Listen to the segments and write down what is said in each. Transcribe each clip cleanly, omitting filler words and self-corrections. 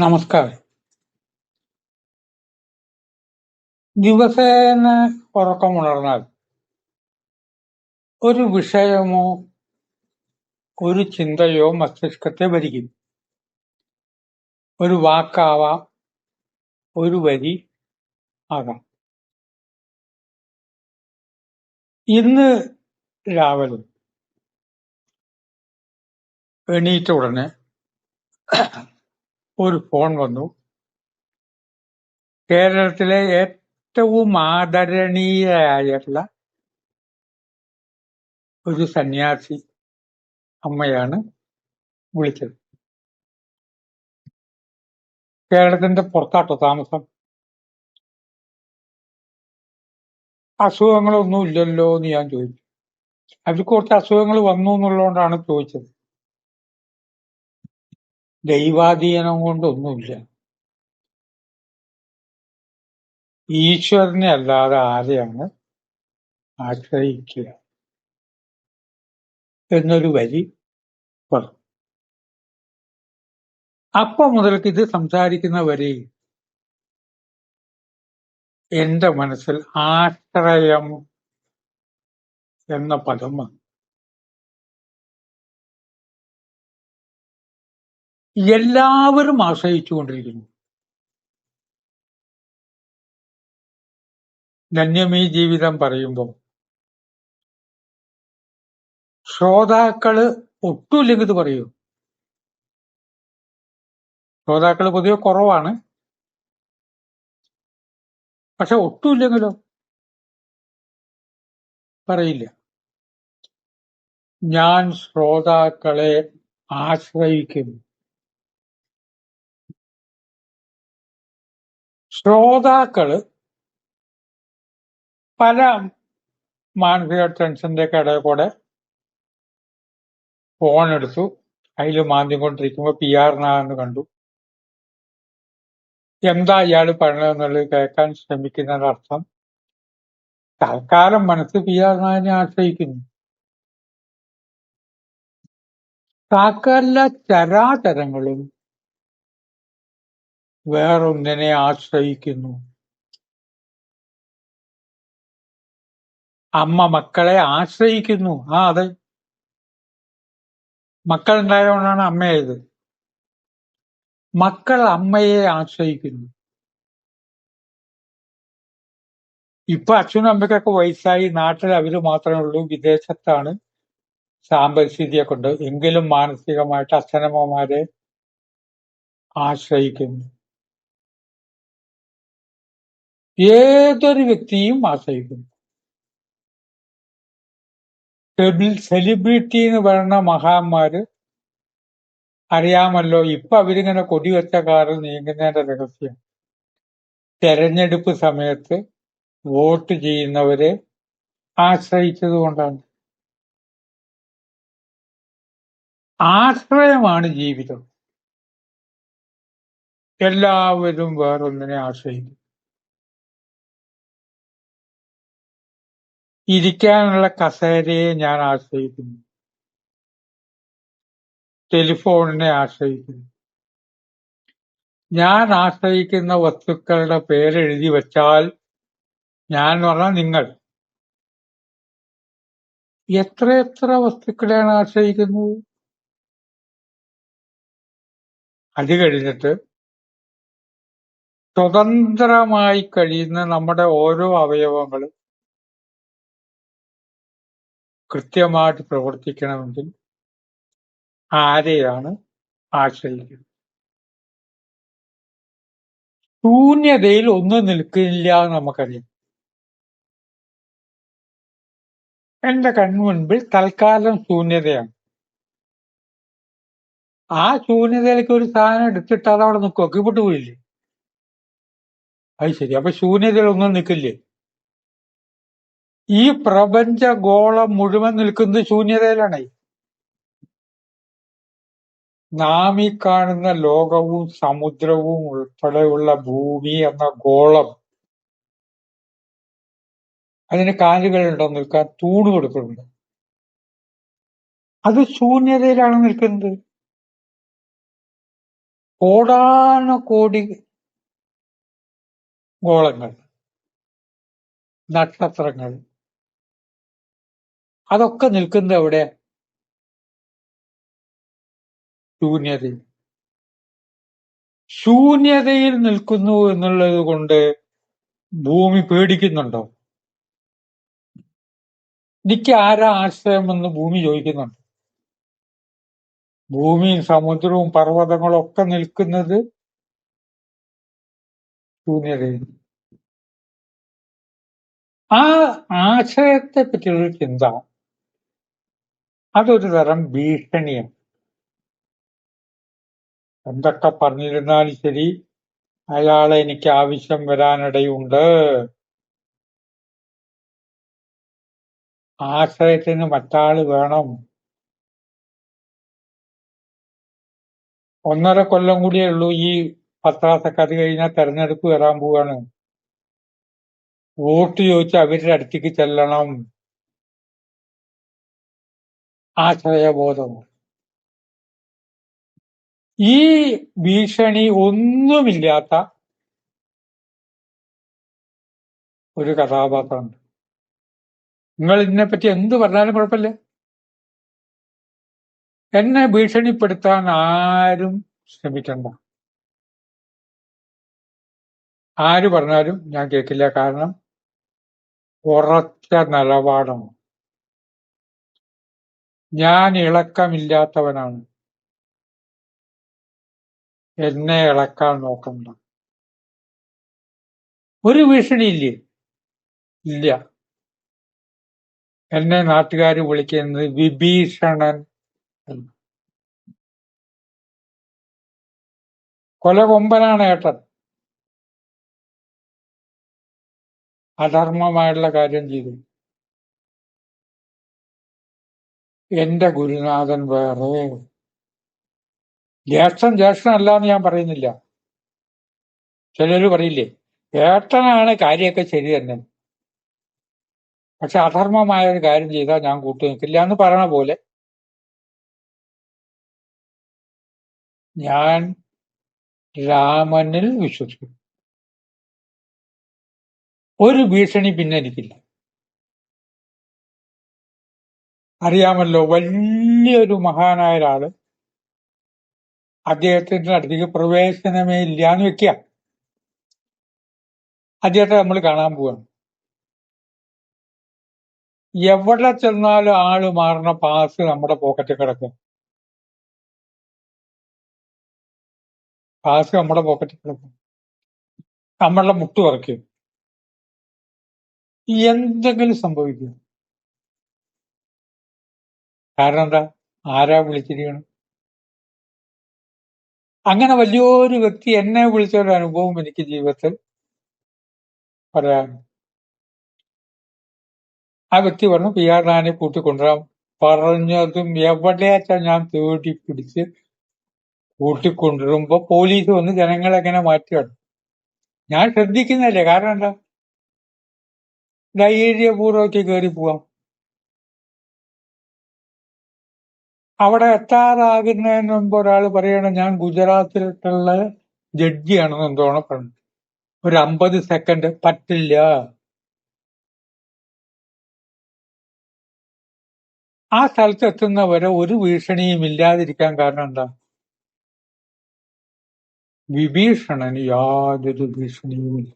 നമസ്കാരം. ദിവസേന ഉറക്കമുണർന്നാൽ ഒരു വിഷയമോ ഒരു ചിന്തയോ മസ്തിഷ്കത്തെ ഭരിക്കും. ഒരു വാക്കാവാം, ഒരു വരി ആകാം. ഇന്ന് രാവിലെ എണീറ്റ ഉടനെ ഒരു ഫോൺ വന്നു. കേരളത്തിലെ ഏറ്റവും ആദരണീയയായിട്ടുള്ള ഒരു സന്യാസി അമ്മയാണ് വിളിച്ചത്. കേരളത്തിന്റെ പുറത്താട്ടോ താമസം. അസുഖങ്ങളൊന്നും ഇല്ലല്ലോ എന്ന് ഞാൻ ചോദിച്ചു. അവർക്ക് കുറച്ച് അസുഖങ്ങൾ വന്നു എന്നുള്ളതുകൊണ്ടാണ് ചോദിച്ചത്. ദൈവാധീനം കൊണ്ടൊന്നുമില്ല. ഈശ്വരനെ അല്ലാതെ ആരെയാണ് ആശ്രയിക്കുക എന്നൊരു വരി പറഞ്ഞു. അപ്പൊ മുതൽക്ക് ഇത് സംസാരിക്കുന്ന വരെ എന്റെ മനസ്സിൽ ആശ്രയം എന്ന പദം വന്നു. എല്ലാവരും ആശ്രയിച്ചുകൊണ്ടിരിക്കുന്നു. ധന്യമീ ജീവിതം പറയുമ്പോൾ ശ്രോതാക്കള് ഒട്ടുമില്ലെങ്കിൽ ഇത് പറയൂ. ശ്രോതാക്കള് പൊതുവെ കുറവാണ്. പക്ഷെ ഒട്ടുമില്ലെങ്കിലോ പറയില്ല. ഞാൻ ശ്രോതാക്കളെ ആശ്രയിക്കുന്നു. ശ്രോതാക്കള് പല മാനസിക ടെൻഷന്റെ ഇടയിൽ കൂടെ ഫോൺ എടുത്തു. അതിൽ മാന്തി കൊണ്ടിരിക്കുമ്പോ PR നാഥന് കണ്ടു. എന്താ ഇയാള് പറഞ്ഞതെന്നുള്ളത് കേൾക്കാൻ ശ്രമിക്കുന്നതർത്ഥം തൽക്കാലം മനസ്സ് PR നാഥനെ ആശ്രയിക്കുന്നു. സകല ചരാചരങ്ങളും വേറൊന്നിനെ ആശ്രയിക്കുന്നു. അമ്മ മക്കളെ ആശ്രയിക്കുന്നു. അതെ, മക്കൾ ഉണ്ടായതുകൊണ്ടാണ് അമ്മയായത്. മക്കൾ അമ്മയെ ആശ്രയിക്കുന്നു. ഇപ്പൊ അച്ഛനും അമ്മയ്ക്കൊക്കെ വയസ്സായി. നാട്ടിൽ അവര് മാത്രമേ ഉള്ളൂ. വിദേശത്താണ് സാമ്പത്തിക കൊണ്ട്. എങ്കിലും മാനസികമായിട്ട് അച്ഛനമ്മമാരെ ആശ്രയിക്കുന്നു. ഏതൊരു വ്യക്തിയും ആശ്രയിക്കുന്നു. സെലിബ്രിറ്റി എന്ന് പറയുന്ന മഹാന്മാര് അറിയാമല്ലോ. ഇപ്പൊ അവരിങ്ങനെ കൊടിവെച്ച കാറിൽ നീങ്ങുന്നതിന്റെ രഹസ്യം തെരഞ്ഞെടുപ്പ് സമയത്ത് വോട്ട് ചെയ്യുന്നവരെ ആശ്രയിച്ചത് കൊണ്ടാണ്. ആശ്രയമാണ് ജീവിതം. എല്ലാവരും വേറൊന്നിനെ ആശ്രയിക്കും. ഇരിക്കാനുള്ള കസേരയെ ഞാൻ ആശ്രയിക്കുന്നു. ടെലിഫോണിനെ ആശ്രയിക്കുന്നു. ഞാൻ ആശ്രയിക്കുന്ന വസ്തുക്കളുടെ പേരെഴുതി വെച്ചാൽ, ഞാൻ പറഞ്ഞാൽ നിങ്ങൾ എത്രയെത്ര വസ്തുക്കളെയാണ് ആശ്രയിക്കുന്നത്. അത് കഴിഞ്ഞിട്ട് സ്വതന്ത്രമായി കഴിയുന്ന നമ്മുടെ ഓരോ അവയവങ്ങളും കൃത്യമായിട്ട് പ്രവർത്തിക്കണമെങ്കിൽ ആരെയാണ് ആശ്രയിക്കുന്നത്? ശൂന്യതയിൽ ഒന്നും നിൽക്കില്ല എന്ന് നമുക്കറിയാം. എന്റെ കൺമുൻപിൽ തൽക്കാലം ശൂന്യതയാണ്. ആ ശൂന്യതയിലേക്ക് ഒരു സാധനം എടുത്തിട്ട് അതവിടെ നിൽക്കുക, കീഴ്പോട്ട് പോയില്ലേ? അത് ശരി. അപ്പൊ ശൂന്യതയിൽ ഒന്നും നിൽക്കില്ലേ? ഈ പ്രപഞ്ചഗോളം മുഴുവൻ നിൽക്കുന്നത് ശൂന്യതയിലാണ്. നാം ഈ കാണുന്ന ലോകവും സമുദ്രവും ഉൾപ്പെടെയുള്ള ഭൂമി എന്ന ഗോളം, അതിന് കാലുകളുണ്ടോ നിൽക്കാൻ? തൂണ് കൊടുക്കുന്നുണ്ട്. അത് ശൂന്യതയിലാണ് നിൽക്കുന്നത്. കോടാനുകോടി ഗോളങ്ങൾ, നക്ഷത്രങ്ങൾ, അതൊക്കെ നിൽക്കുന്നത് എവിടെ? ശൂന്യതയിൽ. ശൂന്യതയിൽ നിൽക്കുന്നു എന്നുള്ളത് കൊണ്ട് ഭൂമി പേടിക്കുന്നുണ്ടോ? എനിക്ക് ആരാ ആശ്രയമെന്ന് ഭൂമി ചോദിക്കുന്നുണ്ട്. ഭൂമിയും സമുദ്രവും പർവ്വതങ്ങളും ഒക്കെ നിൽക്കുന്നത് ശൂന്യതയിൽ. ആ ആശ്രയത്തെ പറ്റിയുള്ളൊരു ചിന്ത അതൊരു തരം ഭീഷണിയാണ്. എന്തൊക്കെ പറഞ്ഞിരുന്നാലും ശരി, അയാളെ എനിക്ക് ആവശ്യം വരാനിടയുണ്ട്. ആശ്രയത്തിന് മറ്റാള് വേണം. 1.5 കൊല്ലം കൂടിയേ ഉള്ളൂ ഈ പത്രാസൊക്കെ. അത് കഴിഞ്ഞാൽ തെരഞ്ഞെടുപ്പ് വരാൻ പോവാണ്. വോട്ട് ചോദിച്ച് അവരുടെ അടുത്തേക്ക് ചെല്ലണം. ആശ്രയബോധം. ഈ ഭീഷണി ഒന്നുമില്ലാത്ത ഒരു കഥാപാത്രമുണ്ട്. നിങ്ങൾ ഇതിനെപ്പറ്റി എന്ത് പറഞ്ഞാലും കുഴപ്പമില്ല. എന്നെ ഭീഷണിപ്പെടുത്താൻ ആരും ശ്രമിക്കണ്ട. ആര് പറഞ്ഞാലും ഞാൻ കേൾക്കില്ല. കാരണം ഉറച്ച നിലപാടാണ്. ഞാൻ ഇളക്കമില്ലാത്തവനാണ്. എന്നെ ഇളക്കാൻ നോക്കണ്ട. ഒരു ഭീഷണിയില്ലേ? ഇല്ല. എന്നെ നാട്ടുകാർ വിളിക്കുന്നത് വിഭീഷണൻ. കൊലകൊമ്പനാണ് ഏട്ടൻ. അധർമ്മമായുള്ള കാര്യം ചെയ്തു. എന്റെ ഗുരുനാഥൻ വേറെ. ജ്യേഷ്ഠനല്ല എന്ന് ഞാൻ പറയുന്നില്ല. ചിലര് പറയില്ലേ, ഏട്ടനാണ് കാര്യമൊക്കെ ശരി തന്നെ, പക്ഷെ അധർമ്മമായ ഒരു കാര്യം ചെയ്താൽ ഞാൻ കൂട്ടു നിൽക്കില്ല എന്ന് പറയണ പോലെ ഞാൻ രാമനിൽ വിശ്വസിക്കുന്നു. ഒരു ഭീഷണി പിന്നെ എനിക്കില്ല. അറിയാമല്ലോ, വലിയൊരു മഹാനായ ഒരാള് അദ്ദേഹത്തിന്റെ അടുത്തേക്ക് പ്രവേശനമേ ഇല്ലാന്ന് വെക്കുക. അദ്ദേഹത്തെ നമ്മൾ കാണാൻ പോവാണ്. എവിടെ ചെന്നാലും ആള് മാറുന്ന പാസ് നമ്മുടെ പോക്കറ്റിൽ കിടക്കും. പാസ് നമ്മുടെ പോക്കറ്റിൽ കിടക്കും. നമ്മളുടെ മുട്ട് പറയ്ക്കും. എന്തെങ്കിലും സംഭവിക്കും. കാരണം എന്താ? ആരാ വിളിച്ചിരിക്കണം? അങ്ങനെ വലിയൊരു വ്യക്തി എന്നെ വിളിച്ച ഒരു അനുഭവം എനിക്ക് ജീവിതത്തിൽ പറയാൻ. ആ വ്യക്തി പറഞ്ഞു, പി ആർ നായനെ കൂട്ടിക്കൊണ്ടുവരാൻ. പറഞ്ഞതും എവിടെയാച്ചാ ഞാൻ തേടി പിടിച്ച് കൂട്ടിക്കൊണ്ടുവരുമ്പോ പോലീസ് വന്ന് ജനങ്ങളെ എങ്ങനെ മാറ്റുകയാണ്. ഞാൻ ശ്രദ്ധിക്കുന്നില്ലേ. കാരണം എന്താ? ധൈര്യപൂർവ്വമൊക്കെ കയറി പോവാം. അവിടെ എത്താറാകുന്നതിന് മുമ്പ് ഒരാൾ പറയണം, ഞാൻ ഗുജറാത്തിലുള്ള ജഡ്ജിയാണെന്ന് എന്തോണം പറഞ്ഞു. ഒരു 50 സെക്കൻഡ് പറ്റില്ല. ആ സ്ഥലത്ത് എത്തുന്നവരെ ഒരു ഭീഷണിയും ഇല്ലാതിരിക്കാൻ കാരണം എന്താ? വിഭീഷണന് യാതൊരു ഭീഷണിയുമില്ല.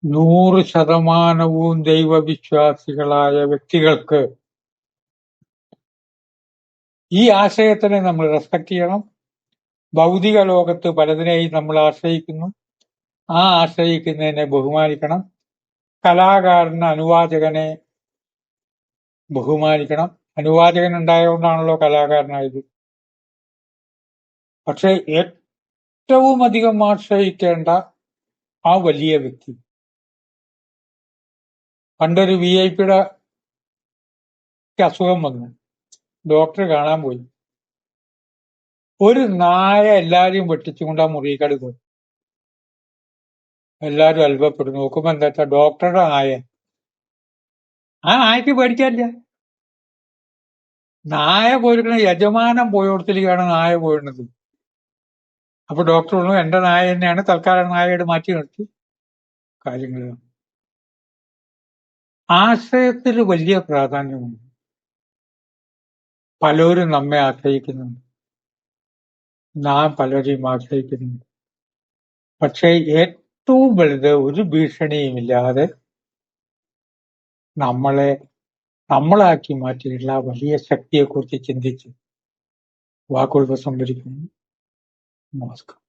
100% ദൈവവിശ്വാസികളായ വ്യക്തികൾക്ക് ഈ ആശയത്തിനെ നമ്മൾ റെസ്പെക്ട് ചെയ്യണം. ഭൗതിക ലോകത്ത് പലതിനെയും നമ്മൾ ആശ്രയിക്കുന്നു. ആ ആശ്രയിക്കുന്നതിനെ ബഹുമാനിക്കണം. കലാകാരന് അനുവാചകനെ ബഹുമാനിക്കണം. അനുവാചകൻ ഉണ്ടായതുകൊണ്ടാണല്ലോ കലാകാരനായത്. പക്ഷെ ഏറ്റവും അധികം ആശ്രയിക്കേണ്ട ആ വലിയ വ്യക്തി. പണ്ടൊരു VIP-യുടെ അസുഖം വന്നു. ഡോക്ടറെ കാണാൻ പോയി. ഒരു നായ എല്ലാരെയും വെട്ടിച്ചുകൊണ്ട് ആ മുറിക്കട് പോയി. എല്ലാരും അത്ഭുതപ്പെടും. നോക്കുമ്പോ എന്താ വെച്ചാൽ ഡോക്ടറുടെ നായ. ആ നായക്ക് പേടിക്കാനില്ല. നായ പോയിരിക്കണ യജമാനം പോയോടത്തിലേക്കാണ് നായ പോയിരുന്നത്. അപ്പൊ ഡോക്ടർ പറഞ്ഞു എന്റെ നായ തന്നെയാണ്, തൽക്കാലം നായയുടെ മാറ്റി നിർത്തി കാര്യങ്ങൾ. ആശ്രയത്തിൽ വലിയ പ്രാധാന്യമുണ്ട്. പലരും നമ്മെ ആശ്രയിക്കുന്നുണ്ട്, നാം പലരെയും ആശ്രയിക്കുന്നുണ്ട്. പക്ഷേ ഏറ്റവും വലുത് ഒരു ഭീഷണിയുമില്ലാതെ നമ്മളാക്കി മാറ്റിയിട്ടുള്ള വലിയ ശക്തിയെക്കുറിച്ച് ചിന്തിച്ച് വാക്കുകൾ സംഭരിക്കുന്നു. നമസ്കാരം.